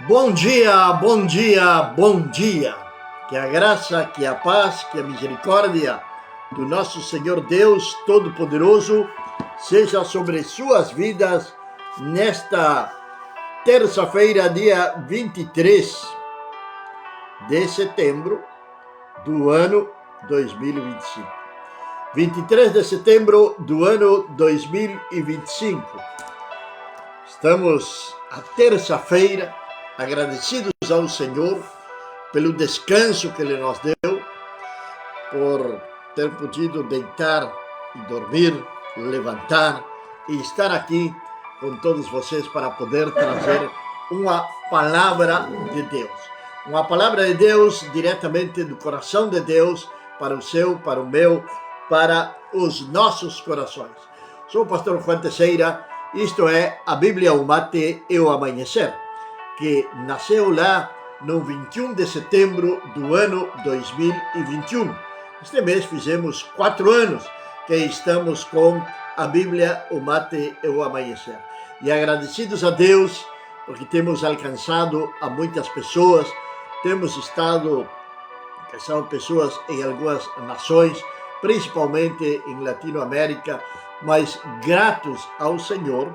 Bom dia, bom dia, bom dia. Que a graça, que a paz, que a misericórdia do nosso Senhor Deus Todo-Poderoso seja sobre suas vidas nesta terça-feira, dia 23 de setembro do ano 2025. 23 de setembro do ano 2025. Estamos à terça-feira, agradecidos ao Senhor pelo descanso que Ele nos deu, por ter podido deitar e dormir, levantar e estar aqui com todos vocês para poder trazer uma palavra de Deus. Uma palavra de Deus diretamente do coração de Deus para o seu, para o meu, para os nossos corações. Sou o pastor Juan Teixeira, isto é a Bíblia, o Mate e o Amanhecer, que nasceu lá no 21 de setembro do ano 2021. Este mês fizemos 4 anos que estamos com a Bíblia, o Mate e o Amanhecer. E agradecidos a Deus, porque temos alcançado a muitas pessoas, temos estado alcançando pessoas em algumas nações, principalmente em Latinoamérica, mas gratos ao Senhor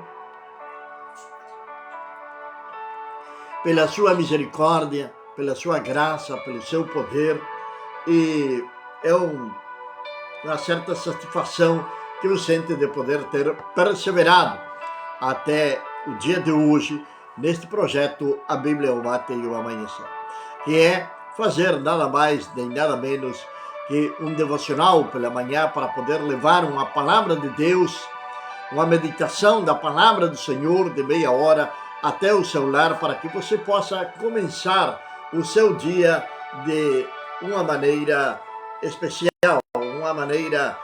pela sua misericórdia, pela sua graça, pelo seu poder, e é uma certa satisfação que eu sinto de poder ter perseverado até o dia de hoje neste projeto A Bíblia, o Mate e o Amanhecer, que é fazer nada mais nem nada menos que um devocional pela manhã para poder levar uma palavra de Deus, uma meditação da palavra do Senhor de meia hora até o seu lar, para que você possa começar o seu dia de uma maneira especial, uma maneira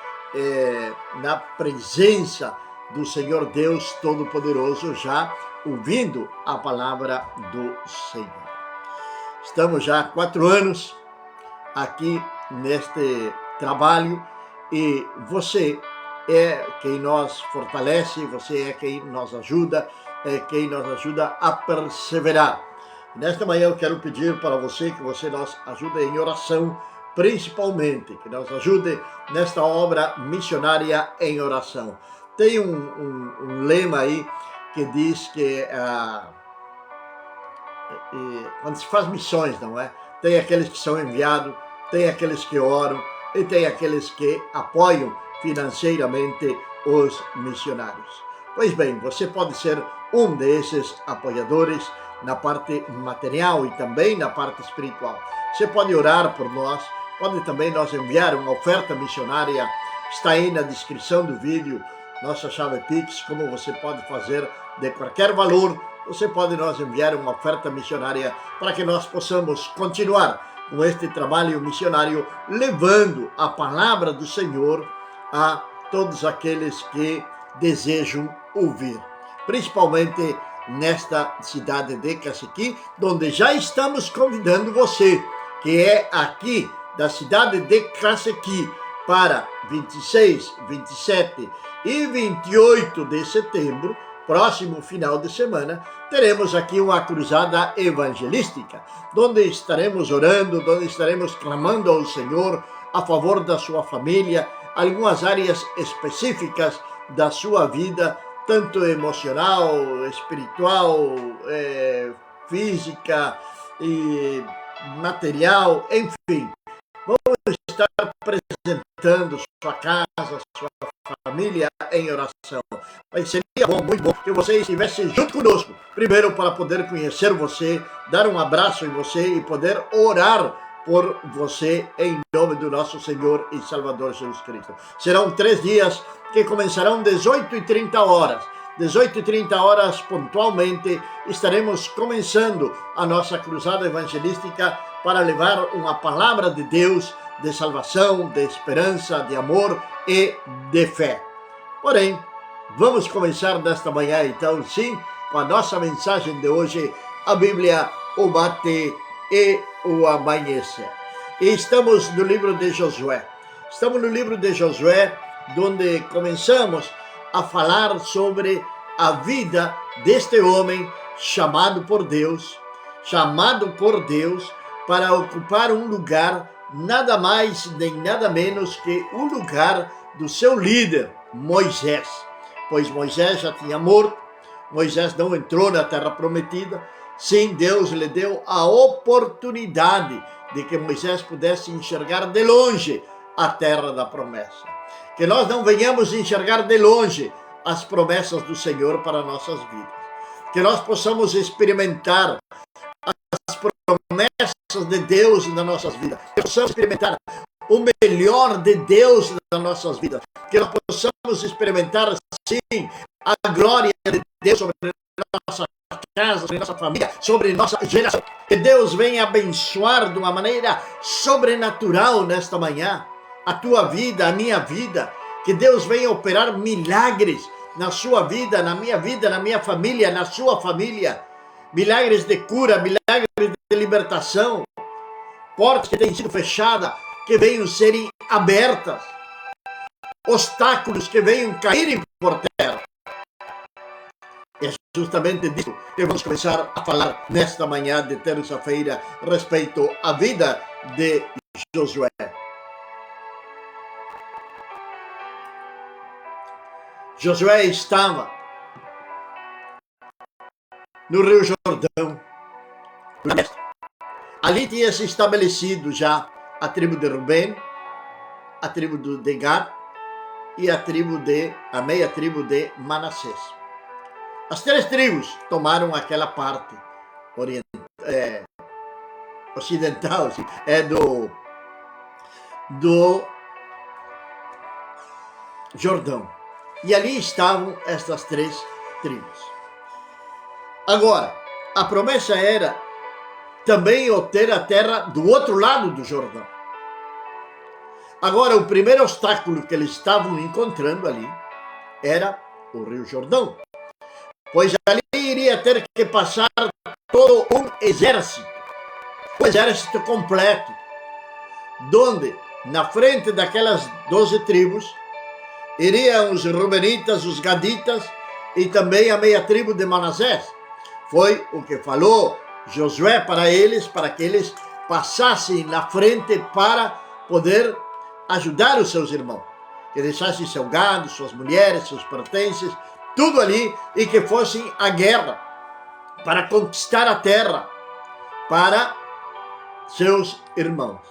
na presença do Senhor Deus Todo-Poderoso, já ouvindo a palavra do Senhor. Estamos já há 4 anos aqui neste trabalho e você é quem nos fortalece, você é quem nos ajuda, é quem nos ajuda a perseverar. Nesta manhã eu quero pedir para você que você nos ajude em oração, principalmente, que nos ajude nesta obra missionária em oração. Tem um lema aí que diz que quando se faz missões, não é? Tem aqueles que são enviados, tem aqueles que oram e tem aqueles que apoiam financeiramente os missionários. Pois bem, você pode ser um desses apoiadores na parte material e também na parte espiritual. Você pode orar por nós, pode também nos enviar uma oferta missionária, está aí na descrição do vídeo, nossa chave Pix, como você pode fazer de qualquer valor, você pode nos enviar uma oferta missionária para que nós possamos continuar com este trabalho missionário, levando a palavra do Senhor a todos aqueles que desejam ouvir, principalmente nesta cidade de Cacequi, onde já estamos convidando você, que é aqui da cidade de Cacequi, para 26, 27 e 28 de setembro, próximo final de semana, teremos aqui uma cruzada evangelística, onde estaremos orando, onde estaremos clamando ao Senhor a favor da sua família, algumas áreas específicas da sua vida, tanto emocional, espiritual, física e material, enfim. Vamos estar apresentando sua casa, sua família em oração. Mas seria bom, muito bom, que você estivesse junto conosco, primeiro para poder conhecer você, dar um abraço em você e poder orar por você em nome do nosso Senhor e Salvador Jesus Cristo. Serão 3 dias que começarão 18h30. 18h30 pontualmente estaremos começando a nossa cruzada evangelística para levar uma palavra de Deus, de salvação, de esperança, de amor e de fé. Porém, vamos começar nesta manhã, então, sim, com a nossa mensagem de hoje, a Bíblia, o bate e o amanhecer. E estamos no livro de Josué. Estamos no livro de Josué, onde começamos a falar sobre a vida deste homem chamado por Deus para ocupar um lugar, nada mais nem nada menos que o lugar do seu líder, Moisés. Pois Moisés já tinha morto, Moisés não entrou na terra prometida. Sim, Deus lhe deu a oportunidade de que Moisés pudesse enxergar de longe a terra da promessa. Que nós não venhamos enxergar de longe as promessas do Senhor para nossas vidas. Que nós possamos experimentar as promessas de Deus nas nossas vidas. Que possamos experimentar o melhor de Deus nas nossas vidas. Que nós possamos experimentar, sim, a glória de Deus sobre nossa casa, sobre nossa família, sobre nossa geração. Que Deus venha abençoar de uma maneira sobrenatural nesta manhã a tua vida, a minha vida. Que Deus venha operar milagres na sua vida, na minha família, na sua família. Milagres de cura, milagres de libertação. Portas que têm sido fechadas, que venham serem abertas. Obstáculos que venham caírem por terra. É justamente disso que vamos começar a falar nesta manhã de terça-feira, respeito à vida de Josué. Josué estava no Rio Jordão. Ali tinha se estabelecido já a tribo de Rubem, a tribo de Gad e a meia tribo de Manassés. As três tribos tomaram aquela parte ocidental, do Jordão. E ali estavam estas três tribos. Agora, a promessa era também obter a terra do outro lado do Jordão. Agora, o primeiro obstáculo que eles estavam encontrando ali era o Rio Jordão. Pois ali iria ter que passar todo um exército completo, onde, na frente daquelas 12 tribos, iriam os Rubenitas, os Gaditas e também a meia tribo de Manassés. Foi o que falou Josué para eles, para que eles passassem na frente para poder ajudar os seus irmãos. Que deixassem seu gado, suas mulheres, seus pertences, tudo ali, e que fossem à guerra para conquistar a terra para seus irmãos.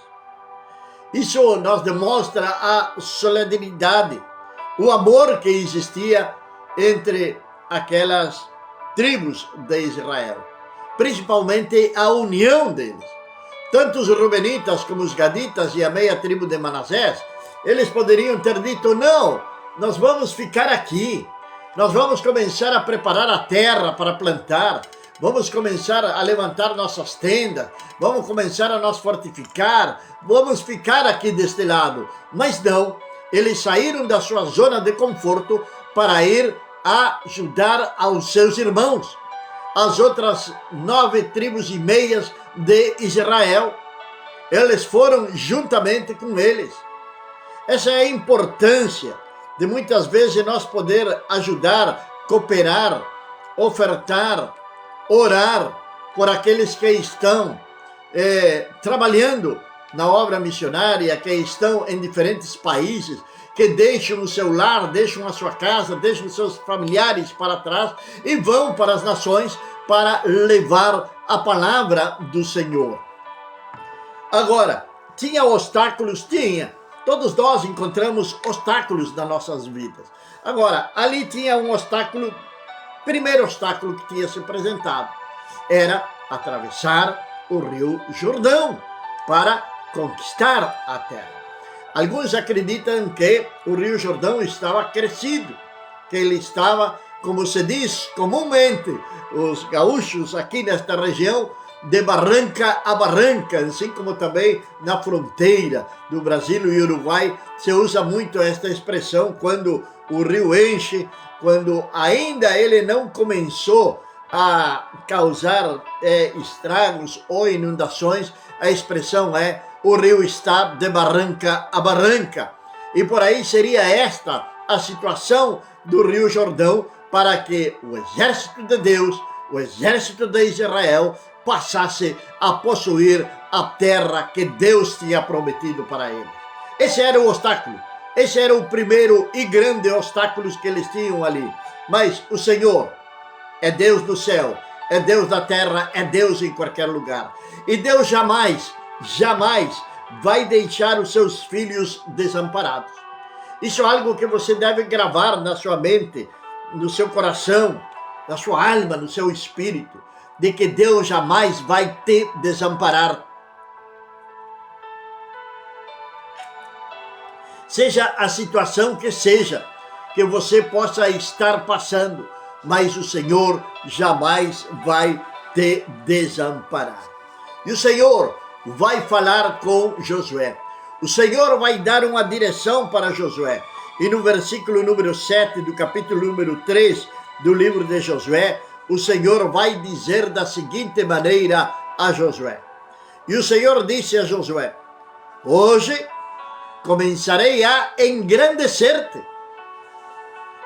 Isso nos demonstra a solenidade, o amor que existia entre aquelas tribos de Israel, principalmente a união deles. Tanto os Rubenitas como os Gaditas e a meia tribo de Manassés, eles poderiam ter dito: não, nós vamos ficar aqui. Nós vamos começar a preparar a terra para plantar, vamos começar a levantar nossas tendas, vamos começar a nos fortificar, vamos ficar aqui deste lado. Mas não, eles saíram da sua zona de conforto para ir ajudar aos seus irmãos, as outras 9 tribos e meias de Israel. Eles foram juntamente com eles. Essa é a importância de muitas vezes nós poder ajudar, cooperar, ofertar, orar por aqueles que estão trabalhando na obra missionária, que estão em diferentes países, que deixam o seu lar, deixam a sua casa, deixam os seus familiares para trás e vão para as nações para levar a palavra do Senhor. Agora, tinha obstáculos? Tinha. Todos nós encontramos obstáculos nas nossas vidas. Agora, ali tinha um obstáculo, primeiro obstáculo que tinha se apresentado, era atravessar o Rio Jordão para conquistar a terra. Alguns acreditam que o Rio Jordão estava crescido, que ele estava, como se diz comumente, os gaúchos aqui nesta região, de barranca a barranca, assim como também na fronteira do Brasil e Uruguai, se usa muito esta expressão quando o rio enche, quando ainda ele não começou a causar estragos ou inundações, a expressão é: o rio está de barranca a barranca. E por aí seria esta a situação do Rio Jordão, para que o exército de Deus, o exército de Israel, passasse a possuir a terra que Deus tinha prometido para eles. Esse era o obstáculo. Esse era o primeiro e grande obstáculo que eles tinham ali. Mas o Senhor é Deus do céu, é Deus da terra, é Deus em qualquer lugar. E Deus jamais vai deixar os seus filhos desamparados. Isso é algo que você deve gravar na sua mente, no seu coração, na sua alma, no seu espírito, de que Deus jamais vai te desamparar. Seja a situação que seja, que você possa estar passando, mas o Senhor jamais vai te desamparar. E o Senhor vai falar com Josué. O Senhor vai dar uma direção para Josué. E no versículo número 7 do capítulo número 3 do livro de Josué, o Senhor vai dizer da seguinte maneira a Josué. E o Senhor disse a Josué: hoje começarei a engrandecer-te.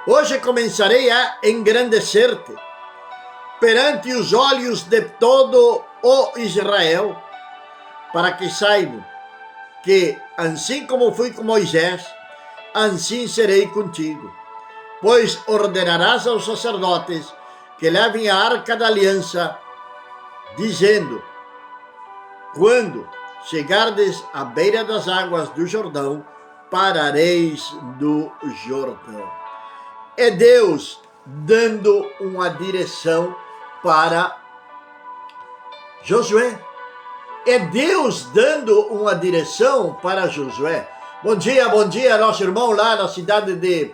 Hoje começarei a engrandecer-te perante os olhos de todo o Israel, para que saibam que, assim como fui com Moisés, assim serei contigo. Pois ordenarás aos sacerdotes que levem a arca da aliança, dizendo: quando chegardes à beira das águas do Jordão, parareis no Jordão. É Deus dando uma direção para Josué. É Deus dando uma direção para Josué. Bom dia, nosso irmão lá na cidade de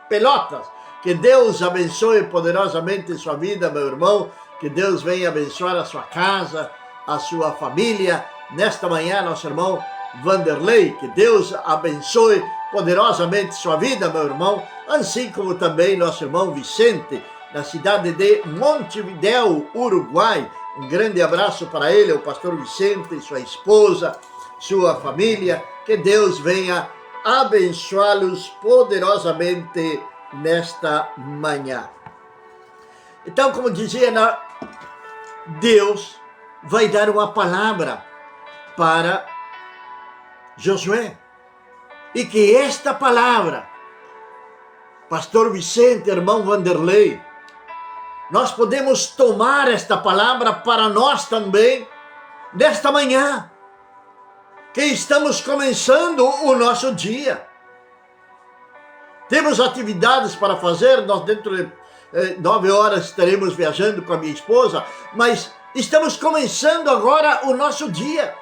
Pelotas. Que Deus abençoe poderosamente sua vida, meu irmão. Que Deus venha abençoar a sua casa, a sua família. Nesta manhã, nosso irmão Vanderlei, que Deus abençoe poderosamente sua vida, meu irmão. Assim como também nosso irmão Vicente, na cidade de Montevidéu, Uruguai. Um grande abraço para ele, o pastor Vicente, sua esposa, sua família. Que Deus venha abençoá-los poderosamente nesta manhã. Então, como dizia, Deus vai dar uma palavra para Josué. E que esta palavra, pastor Vicente, irmão Vanderlei, nós podemos tomar esta palavra para nós também, nesta manhã, que estamos começando o nosso dia. Temos atividades para fazer, nós dentro de 9 horas estaremos viajando com a minha esposa, mas estamos começando agora o nosso dia.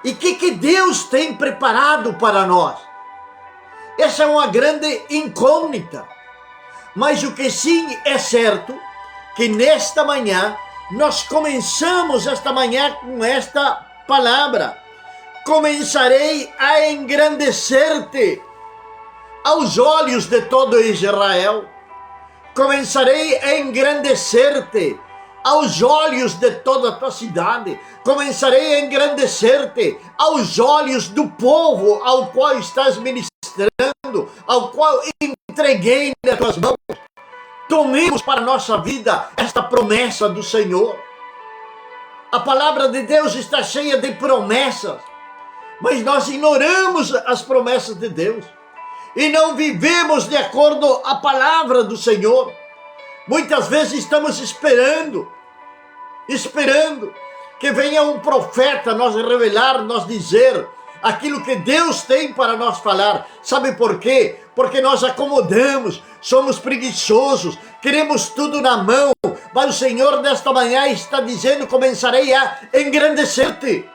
E o que Deus tem preparado para nós? Essa é uma grande incógnita. Mas o que sim é certo, que nesta manhã, nós começamos esta manhã com esta palavra: começarei a engrandecer-te aos olhos de todo Israel. Começarei a engrandecer-te aos olhos de toda a tua cidade. Começarei a engrandecer-te aos olhos do povo ao qual estás ministrando, ao qual entreguei nas tuas mãos. Tomemos para a nossa vida esta promessa do Senhor. A palavra de Deus está cheia de promessas, mas nós ignoramos as promessas de Deus e não vivemos de acordo com a palavra do Senhor. Muitas vezes estamos esperando que venha um profeta nos revelar, nos dizer aquilo que Deus tem para nós falar. Sabe por quê? Porque nós acomodamos, somos preguiçosos, queremos tudo na mão. Mas o Senhor nesta manhã está dizendo: começarei a engrandecer-te.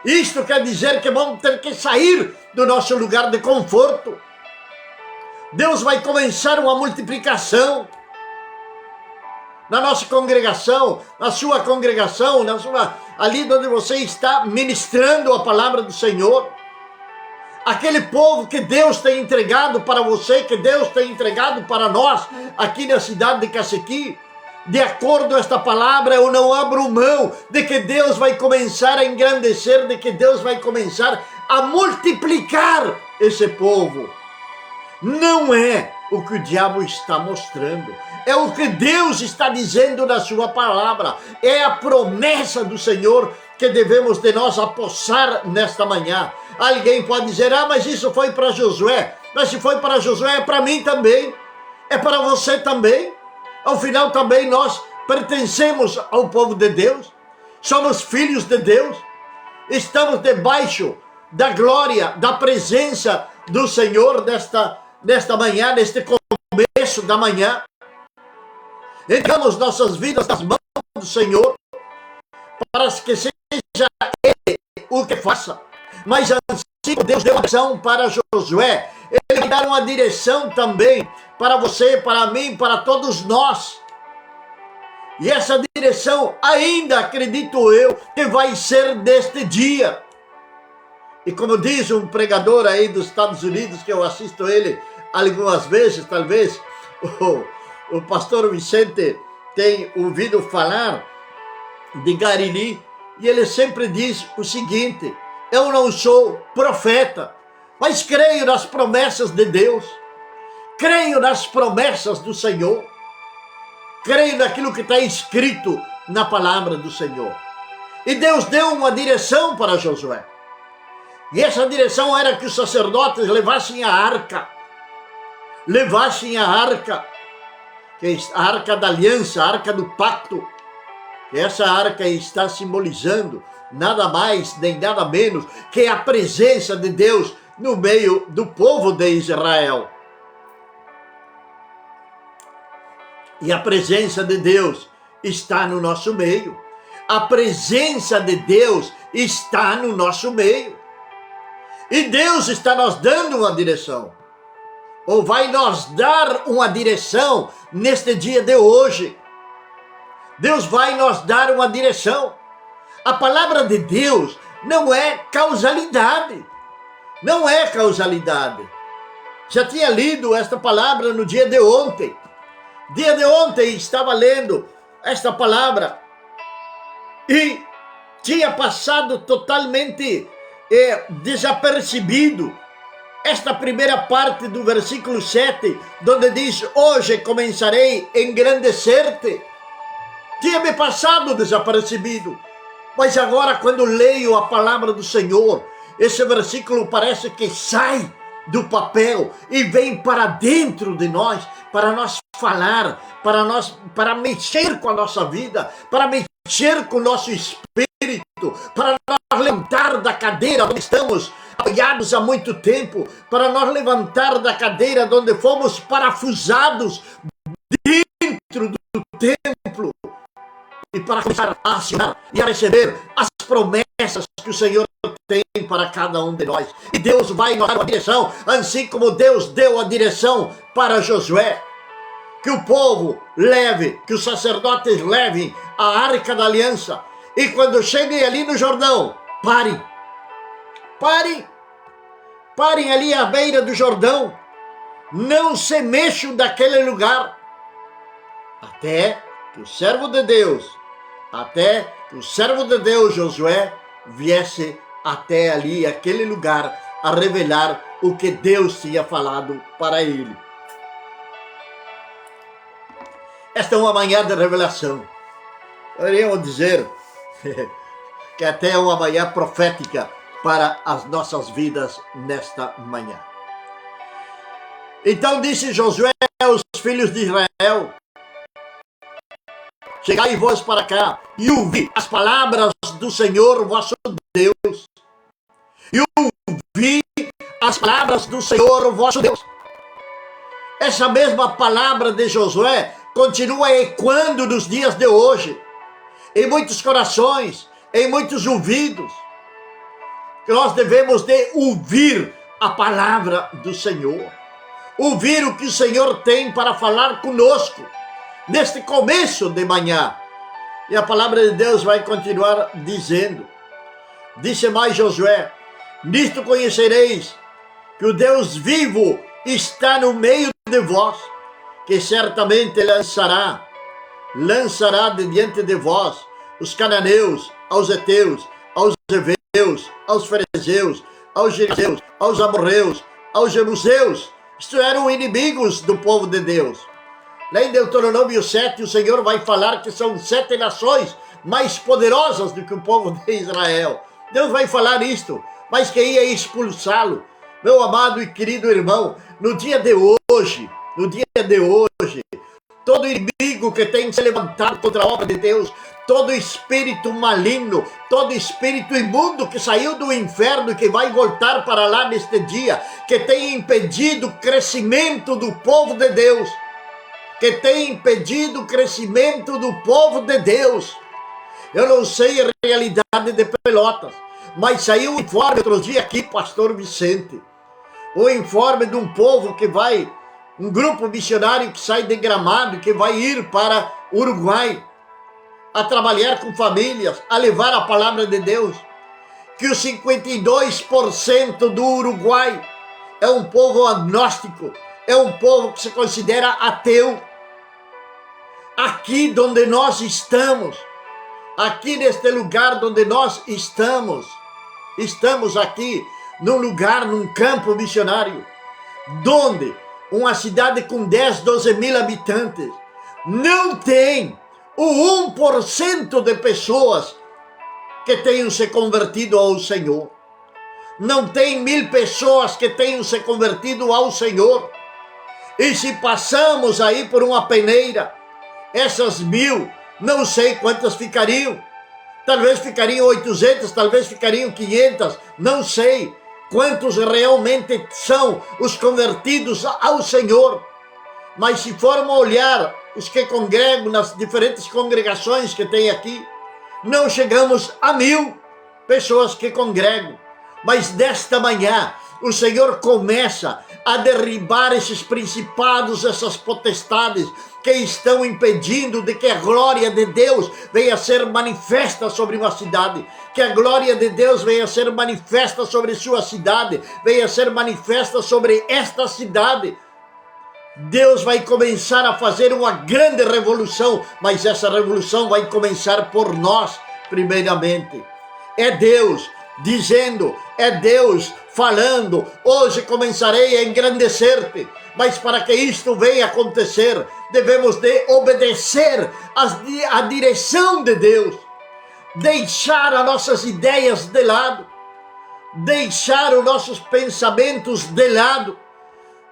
Isto quer dizer que vamos ter que sair do nosso lugar de conforto. Deus vai começar uma multiplicação na nossa congregação, na sua congregação, ali onde você está ministrando a palavra do Senhor. Aquele povo que Deus tem entregado para você, que Deus tem entregado para nós, aqui na cidade de Cacequi, de acordo com esta palavra, eu não abro mão de que Deus vai começar a engrandecer, de que Deus vai começar a multiplicar esse povo. Não é o que o diabo está mostrando, é o que Deus está dizendo na sua palavra, é a promessa do Senhor que devemos de nós apossar nesta manhã. Alguém pode dizer, mas isso foi para Josué. Mas se foi para Josué, é para mim também, é para você também. Ao final também nós pertencemos ao povo de Deus, somos filhos de Deus, estamos debaixo da glória, da presença do Senhor nesta manhã, neste começo da manhã. Entregamos nossas vidas nas mãos do Senhor, para que seja Ele o que faça. Mas assim como Deus deu uma direção para Josué, Ele vai dar uma direção também para você, para mim, para todos nós. E essa direção ainda, acredito eu, que vai ser deste dia. E como diz um pregador aí dos Estados Unidos, que eu assisto ele algumas vezes, talvez, o pastor Vicente tem ouvido falar de Garili, e ele sempre diz o seguinte: eu não sou profeta, mas creio nas promessas de Deus, creio nas promessas do Senhor, creio naquilo que está escrito na palavra do Senhor. E Deus deu uma direção para Josué. E essa direção era que os sacerdotes levassem a arca. Levassem a arca, que é a arca da aliança, a arca do pacto. E essa arca está simbolizando nada mais nem nada menos que a presença de Deus no meio do povo de Israel. E a presença de Deus está no nosso meio. A presença de Deus está no nosso meio. E Deus está nos dando uma direção. Ou vai nos dar uma direção neste dia de hoje. Deus vai nos dar uma direção. A palavra de Deus não é causalidade. Não é causalidade. Já tinha lido esta palavra no dia de ontem. Dia de ontem estava lendo esta palavra e tinha passado totalmente desapercebido esta primeira parte do versículo 7, onde diz: hoje começarei a engrandecer-te. Tinha me passado desapercebido, mas agora quando leio a palavra do Senhor, esse versículo parece que sai do papel e vem para dentro de nós, para nós falar, para mexer com a nossa vida, para mexer com o nosso espírito, para nós levantar da cadeira onde estamos apoiados há muito tempo, para nós levantar da cadeira onde fomos parafusados dentro do templo, e para começar a acionar e a receber as promessas que o Senhor tem para cada um de nós. E Deus vai nos dar uma direção, assim como Deus deu a direção para Josué, que o povo leve, que os sacerdotes levem a arca da aliança, e quando cheguem ali no Jordão, parem ali à beira do Jordão, não se mexam daquele lugar, até que o servo de Deus Josué viesse até ali, aquele lugar, a revelar o que Deus tinha falado para ele. Esta é uma manhã de revelação. Poderíamos dizer que até é uma manhã profética para as nossas vidas nesta manhã. Então disse Josué aos filhos de Israel: chegai vós para cá e ouvi as palavras do Senhor vosso Deus. E ouvi as palavras do Senhor vosso Deus. Essa mesma palavra de Josué continua ecoando nos dias de hoje, em muitos corações, em muitos ouvidos. Nós devemos de ouvir a palavra do Senhor, ouvir o que o Senhor tem para falar conosco neste começo de manhã. E a palavra de Deus vai continuar dizendo: disse mais Josué: nisto conhecereis que o Deus vivo está no meio de vós, que certamente lançará lançará de diante de vós os cananeus, aos heteus, aos heveus, aos ferezeus, aos girizeus, aos amorreus, aos jebuseus. Isto eram inimigos do povo de Deus. Lá em Deuteronômio 7, o Senhor vai falar que são 7 nações mais poderosas do que o povo de Israel. Deus vai falar isto, mas que ia expulsá-lo. Meu amado e querido irmão, no dia de hoje, todo inimigo que tem se levantado contra a obra de Deus, todo espírito maligno, todo espírito imundo que saiu do inferno e que vai voltar para lá neste dia, que tem impedido o crescimento do povo de Deus, Eu não sei a realidade de Pelotas, mas saiu um informe outro dia aqui, pastor Vicente, o informe de um povo que vai, um grupo missionário que sai de Gramado, que vai ir para Uruguai, a trabalhar com famílias, a levar a palavra de Deus, que os 52% do Uruguai é um povo agnóstico, é um povo que se considera ateu. Aqui onde nós estamos, aqui neste lugar onde nós estamos aqui num lugar, num campo missionário, onde uma cidade com 10, 12 mil habitantes não tem o 1% de pessoas que tenham se convertido ao Senhor. Não tem 1000 pessoas que tenham se convertido ao Senhor. E se passamos aí por uma peneira, essas 1000, não sei quantas ficariam. Talvez ficariam 800, talvez ficariam 500, não sei quantos realmente são os convertidos ao Senhor. Mas se formos olhar os que congregam nas diferentes congregações que tem aqui, não chegamos a 1000 pessoas que congregam. Mas desta manhã, o Senhor começa a derribar esses principados, essas potestades que estão impedindo de que a glória de Deus venha a ser manifesta sobre uma cidade, que a glória de Deus venha a ser manifesta sobre sua cidade, venha a ser manifesta sobre esta cidade. Deus vai começar a fazer uma grande revolução, mas essa revolução vai começar por nós, primeiramente. É Deus dizendo, é Deus falando, hoje começarei a engrandecer-te, mas para que isto venha acontecer, devemos de obedecer à direção de Deus, deixar as nossas ideias de lado, deixar os nossos pensamentos de lado,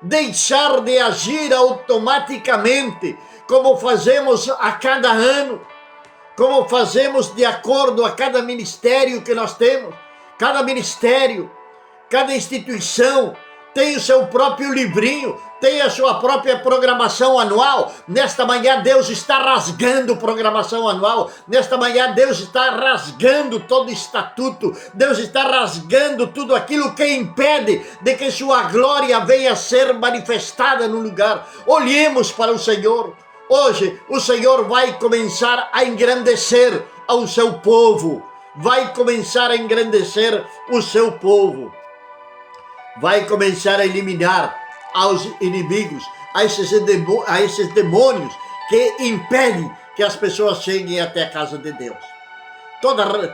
deixar de agir automaticamente, como fazemos a cada ano, como fazemos de acordo a cada ministério que nós temos. Cada ministério, cada instituição tem o seu próprio livrinho, tem a sua própria programação anual. Nesta manhã Deus está rasgando programação anual. Nesta manhã Deus está rasgando todo estatuto. Deus está rasgando tudo aquilo que impede de que sua glória venha a ser manifestada no lugar. Olhemos para o Senhor. Hoje o Senhor vai começar a engrandecer ao seu povo. Vai começar a engrandecer o seu povo. Vai começar a eliminar aos inimigos, a esses demônios que impedem que as pessoas cheguem até a casa de Deus.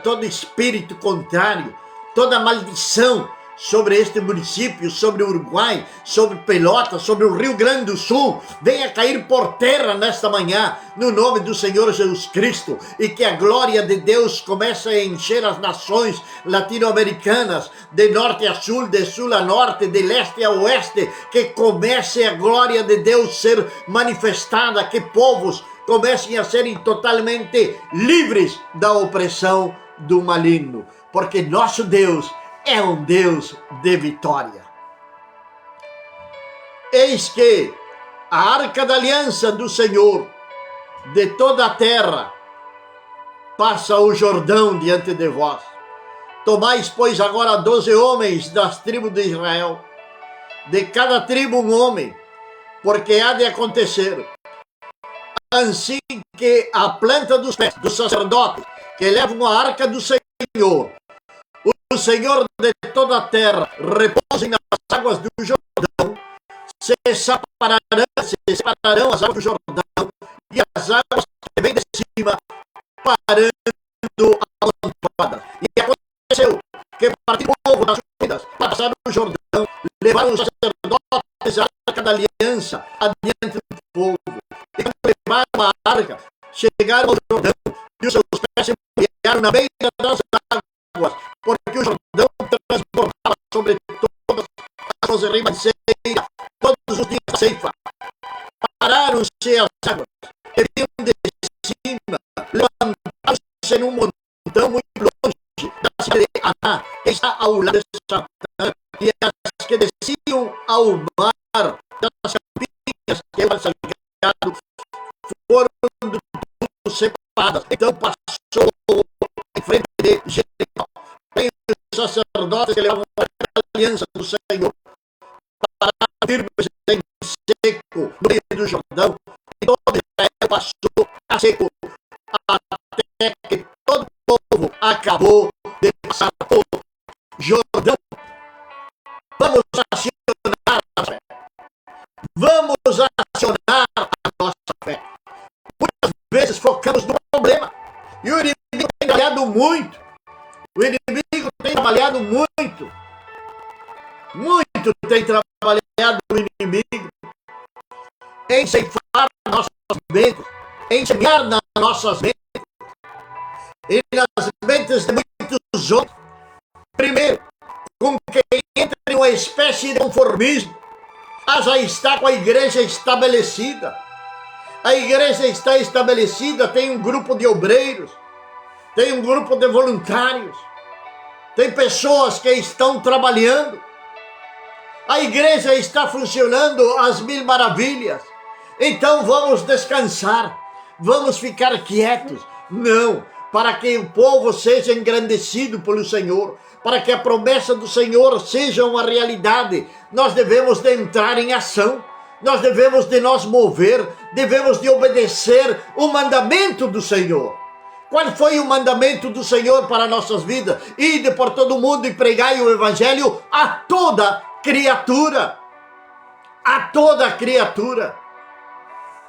Todo espírito contrário, toda maldição sobre este município, sobre o Uruguai, sobre Pelotas, sobre o Rio Grande do Sul, venha cair por terra nesta manhã, no nome do Senhor Jesus Cristo, e que a glória de Deus comece a encher as nações latino-americanas, de norte a sul, de sul a norte, de leste a oeste, que comece a glória de Deus ser manifestada, que povos comecem a serem totalmente livres da opressão do maligno, porque nosso Deus é um Deus de vitória. Eis que a arca da aliança do Senhor de toda a terra passa o Jordão diante de vós. Tomais, pois, agora 12 homens das tribos de Israel, de cada tribo um homem, porque há de acontecer, assim que a planta dos pés do sacerdote que levam a arca do Senhor, o Senhor de toda a terra, repousem nas águas do Jordão, se separarão as águas do Jordão, e as águas que cima, parando a lampada. E aconteceu que partiram o povo das vidas, passaram o Jordão, levaram os sacerdotes a arca da aliança adiante do povo. E quando levaram a arca, chegaram ao Jordão, e os seus pés se molharam na beira das águas, porque o Jordão transbordava sobre todas as suas ribanceiras, todos os dias da ceifa. Pararam-se as águas, e vinham de cima, levantaram-se num montão muito longe da cidade de Aná, que está ao lado de Satã, e as que desciam ao mar das campinhas que eram salgado foram tudo separadas. Então passou em frente de Jericó. Tem os sacerdotes que levavam a aliança do Senhor para firmes em seco no meio do Jordão, e todo Israel passou a seco até que todo o povo acabou de passar por Jordão. Vamos acionar a fé. Vamos acionar a nossa fé. Muitas vezes focamos no problema e o inimigo tem trabalhado muito. O inimigo tem trabalhado muito. Muito tem trabalhado o inimigo em ceifar nossas mentes, em semear nas nossas mentes e nas mentes de muitos outros. Primeiro, com quem entra em uma espécie de conformismo. Já está com a igreja estabelecida. A igreja está estabelecida, tem um grupo de obreiros, tem um grupo de voluntários, tem pessoas que estão trabalhando. A igreja está funcionando às mil maravilhas. Então vamos descansar, vamos ficar quietos. Não, para que o povo seja engrandecido pelo Senhor, para que a promessa do Senhor seja uma realidade, nós devemos de entrar em ação, nós devemos de nos mover, devemos de obedecer o mandamento do Senhor. Qual foi o mandamento do Senhor para nossas vidas? Ide por todo mundo e pregai o evangelho a toda criatura. A toda criatura.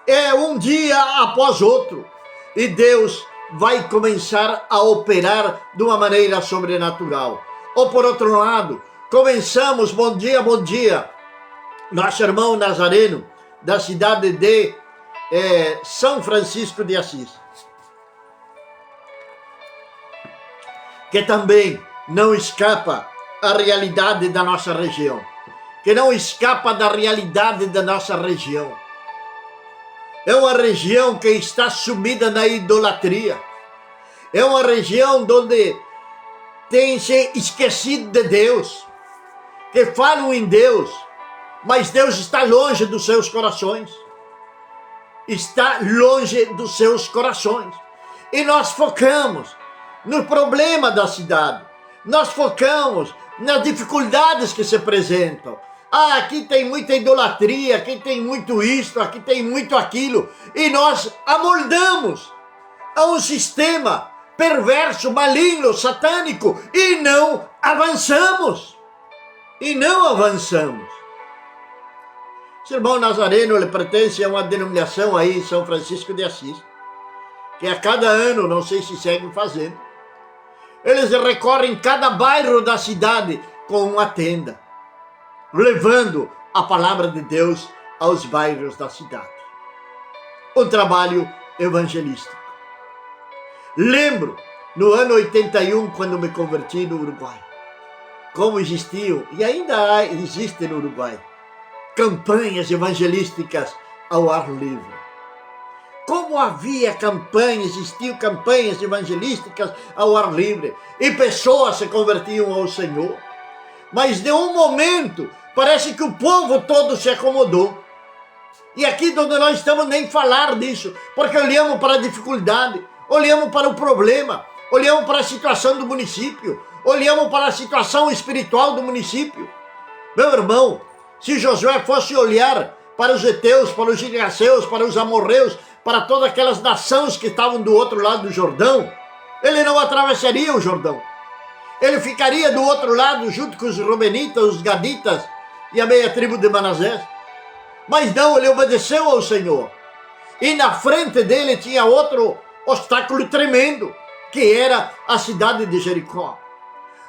É um dia após outro. E Deus vai começar a operar de uma maneira sobrenatural. Ou por outro lado, começamos, bom dia, nosso irmão Nazareno, da cidade de São Francisco de Assis, que também não escapa à realidade da nossa região, que não escapa da realidade da nossa região. É uma região que está sumida na idolatria. É uma região onde tem se esquecido de Deus, que falam em Deus, mas Deus está longe dos seus corações. Está longe dos seus corações. E nós focamos no problema da cidade. Nós focamos nas dificuldades que se apresentam. Aqui tem muita idolatria, aqui tem muito isto, aqui tem muito aquilo. E nós amoldamos a um sistema perverso, maligno, satânico. E não avançamos. Esse irmão Nazareno, ele pertence a uma denominação aí em São Francisco de Assis, que a cada ano, não sei se seguem fazendo, eles recorrem cada bairro da cidade com uma tenda, levando a palavra de Deus aos bairros da cidade. Um trabalho evangelístico. Lembro, no ano 81, quando me converti no Uruguai, como existiam, e ainda existem no Uruguai, campanhas evangelísticas ao ar livre. Como havia campanhas, existiam campanhas evangelísticas ao ar livre, e pessoas se convertiam ao Senhor. Mas de um momento, parece que o povo todo se acomodou. E aqui onde nós estamos nem falar disso, porque olhamos para a dificuldade, olhamos para o problema, olhamos para a situação do município, olhamos para a situação espiritual do município. Meu irmão, se Josué fosse olhar para os heteus, para os giraseus, para os amorreus, para todas aquelas nações que estavam do outro lado do Jordão, ele não atravessaria o Jordão. Ele ficaria do outro lado junto com os Rubenitas, os Gaditas e a meia tribo de Manassés. Mas não, ele obedeceu ao Senhor. E na frente dele tinha obstáculo tremendo, que era a cidade de Jericó.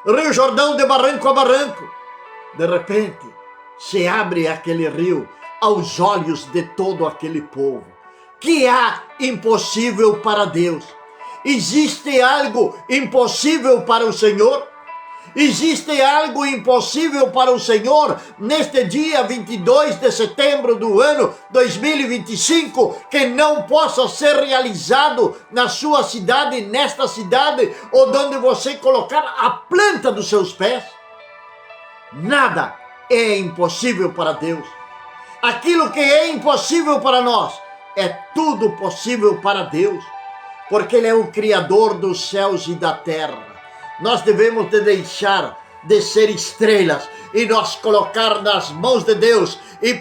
Rio Jordão de barranco a barranco. De repente, se abre aquele rio aos olhos de todo aquele povo. Que há impossível para Deus? Existe algo impossível para o Senhor? Existe algo impossível para o Senhor neste dia 22 de setembro do ano 2025 que não possa ser realizado na sua cidade, nesta cidade, ou onde você colocar a planta dos seus pés? Nada é impossível para Deus. Aquilo que é impossível para nós é tudo possível para Deus, porque Ele é o Criador dos céus e da terra. Nós devemos de deixar de ser estrelas e nós colocar nas mãos de Deus e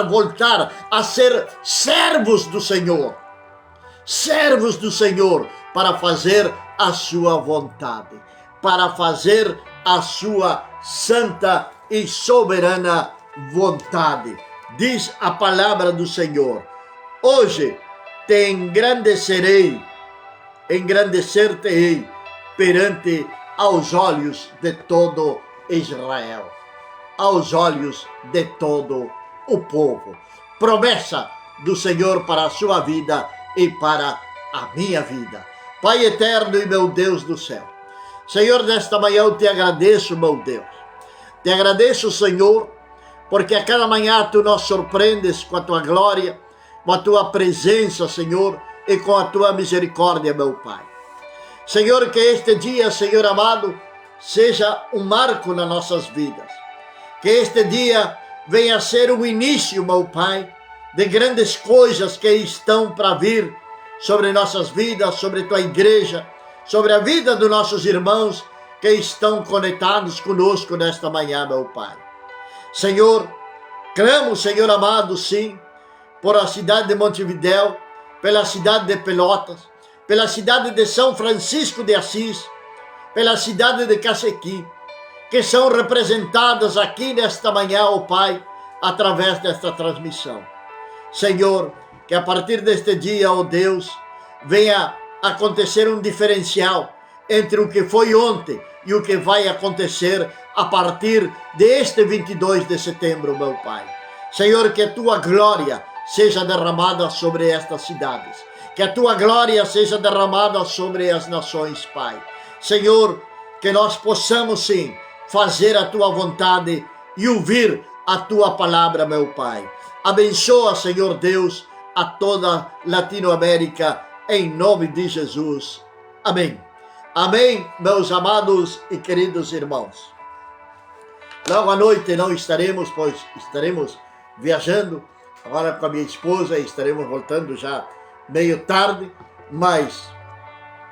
voltar a ser servos do Senhor. Servos do Senhor para fazer a sua vontade, para fazer a sua santa e soberana vontade. Diz a palavra do Senhor: hoje te engrandecer-te-ei perante aos olhos de todo Israel, aos olhos de todo o povo. Promessa do Senhor para a sua vida e para a minha vida. Pai eterno e meu Deus do céu, Senhor, nesta manhã eu te agradeço, meu Deus. Te agradeço, Senhor, porque a cada manhã Tu nos surpreendes com a Tua glória, com a Tua presença, Senhor, e com a Tua misericórdia, meu Pai. Senhor, que este dia, Senhor amado, seja um marco nas nossas vidas. Que este dia venha a ser o início, meu Pai, de grandes coisas que estão para vir sobre nossas vidas, sobre Tua igreja, sobre a vida dos nossos irmãos que estão conectados conosco nesta manhã, meu Pai. Senhor, clamo, Senhor amado, sim, por a cidade de Montevidéu, pela cidade de Pelotas, pela cidade de São Francisco de Assis, pela cidade de Cacequi, que são representadas aqui nesta manhã, ó Pai, através desta transmissão. Senhor, que a partir deste dia, ó Deus, venha acontecer um diferencial entre o que foi ontem e o que vai acontecer a partir deste 22 de setembro, meu Pai. Senhor, que a Tua glória seja derramada sobre estas cidades, que a Tua glória seja derramada sobre as nações, Pai. Senhor, que nós possamos, sim, fazer a Tua vontade e ouvir a Tua palavra, meu Pai. Abençoa, Senhor Deus, a toda Latinoamérica, em nome de Jesus. Amém. Amém, meus amados e queridos irmãos. Logo à noite não estaremos, pois estaremos viajando agora com a minha esposa e estaremos voltando já meio tarde, mas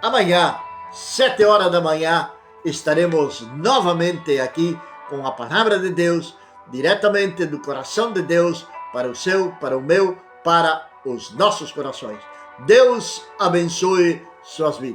amanhã, 7 horas da manhã, estaremos novamente aqui com a palavra de Deus, diretamente do coração de Deus, para o seu, para o meu, para os nossos corações. Deus abençoe suas vidas.